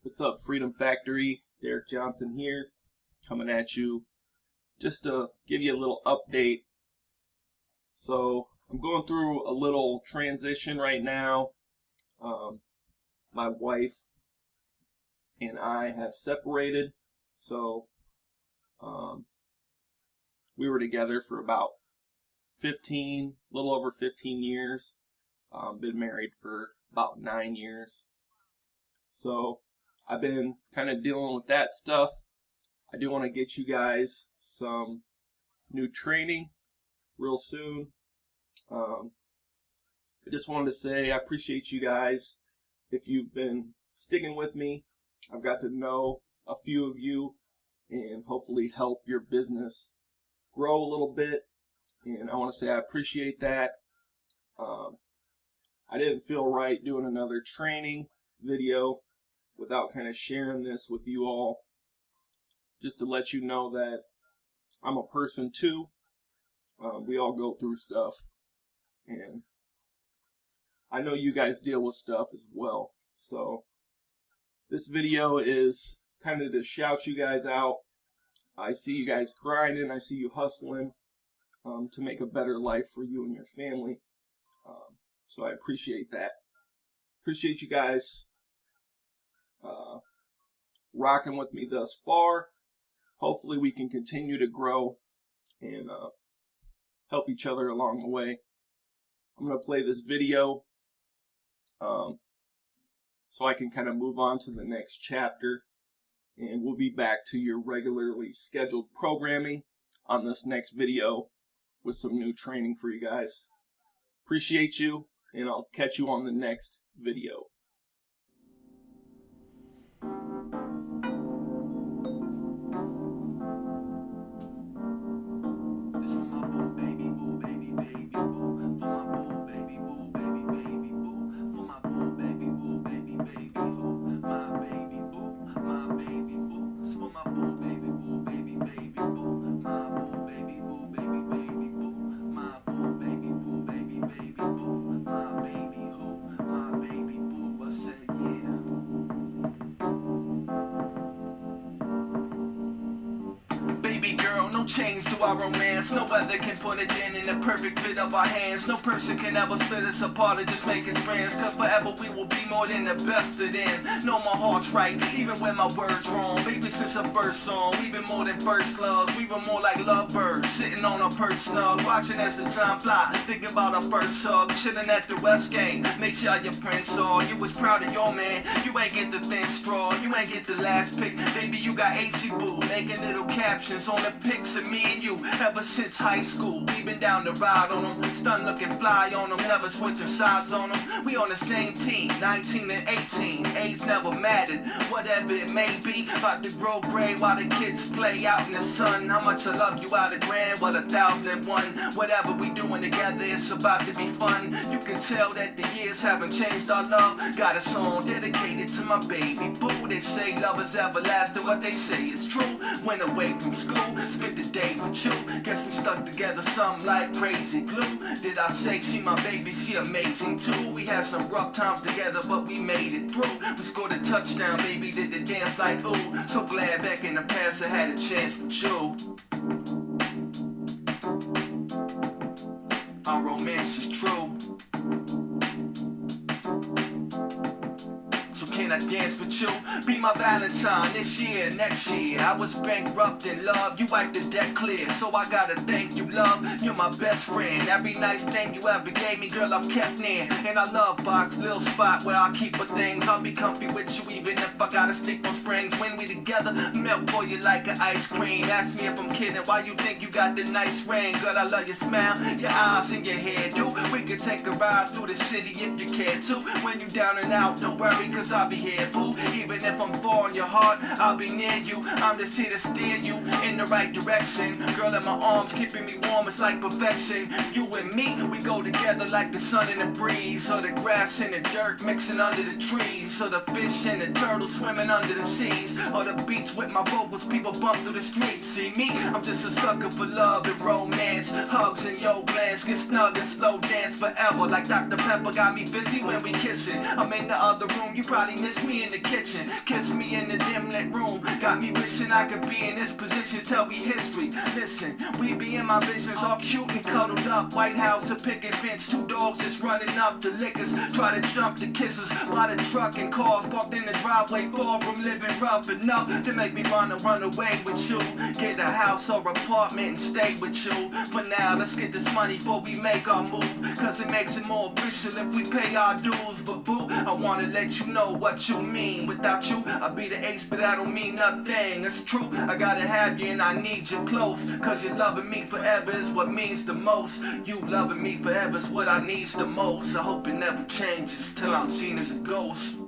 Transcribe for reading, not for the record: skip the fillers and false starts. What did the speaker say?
What's up, Freedom Factory? Derek Johnson here, coming at you just to give you a little update. So I'm going through a little transition right now. My wife and I have separated, so we were together for about little over 15 years. Been married for about 9 years. So I've been kind of dealing with that stuff. I do want to get you guys some new training real soon. I just wanted to say I appreciate you guys. If you've been sticking with me, I've got to know a few of you and hopefully help your business grow a little bit. And I want to say I appreciate that. I didn't feel right doing another training video without kind of sharing this with you all, just to let you know that I'm a person too. We all go through stuff, and I know you guys deal with stuff as well. So this video is kind of to shout you guys out. I see you guys grinding, I see you hustling to make a better life for you and your family. So I appreciate that. Appreciate you guys rocking with me thus far. Hopefully we can continue to grow and help each other along the way. I'm going to play this video so I can kind of move on to the next chapter, and we'll be back to your regularly scheduled programming on this next video with some new training for you guys. Appreciate you, and I'll catch you on the next video. No change to our romance. No weather can put it in the perfect fit of our hands. No person can ever split us apart or just make us friends. Cause forever we will be more than the best of them. Know my heart's right, even when my words wrong. Baby, since our first song, we've been more than first loves. We were more like lovebirds, sitting on our first snug, watching as the time fly, thinking about our first hug. Chilling at the West Game, make sure your prints saw. You was proud of your man, you ain't get the thin straw. You ain't get the last pick, baby, you got AC Boo, making little captions on the pics of me and you. Ever since high school, we been down the ride on them, stun looking fly on them, never switching sides on them. We on the same team, 19 and 18, age never mattered, whatever it may be. About to grow gray while the kids play out in the sun. How much I love you out of grand, well 1,001. Whatever we doing together, it's about to be fun. You can tell that the years haven't changed our love. Got a song dedicated to my baby boo. They say love is everlasting, what they say is true. Went away from school, spent the day with you. Guess we stuck together something like crazy glue. Did I say she my baby, she amazing too. We had some rough times together, but we made it through. We scored a touchdown, baby, did the dance like ooh. So glad back in the past I had a chance with you. Our romance is true. So can I dance with you? Be my Valentine this year, next year. I was bankrupt in love, you wiped the debt clear. So I gotta thank you, love, you're my best friend. Every nice thing you ever gave me, girl, I've kept near. And I love box, little spot where I keep my things. I'll be comfy with you even if I gotta stick on springs. When we together, melt for you like an ice cream. Ask me if I'm kidding, why you think you got the nice ring? Girl, I love your smile, your eyes and your hair, dude. We could take a ride through the city if you care to. When you down and out, don't worry, cause I'll be here, boo. Even if I'm far on your heart, I'll be near you. I'm just here to steer you in the right direction. Girl, in my arms, keeping me warm, it's like perfection. You and me, we go together like the sun and the breeze. Or the grass and the dirt mixing under the trees. Or the fish and the turtles swimming under the seas. Or the beach with my vocals, people bump through the streets. See me, I'm just a sucker for love and romance. Hugs and yo glance, get snug and slow dance forever. Like Dr. Pepper got me busy when we kissing. I'm in the other room, you probably miss me in the kitchen. Kiss me got me wishing I could be in this position. Tell me history. Listen, we be in my visions all cute and cuddled up. White House, a picket fence, two dogs just running up. The liquors try to jump the kisses by the truck and cars parked in the driveway. Far from living rough enough to make me wanna run away with you. Get a house or apartment and stay with you. For now, let's get this money before we make our move, cause it makes it more official if we pay our dues. But boo, I wanna let you know what you mean. Without you, I'd be the ace, but I don't mean nothing. It's true, I gotta have you and I need you close, cause you loving me forever is what means the most. You loving me forever is what I needs the most. I hope it never changes till I'm seen as a ghost.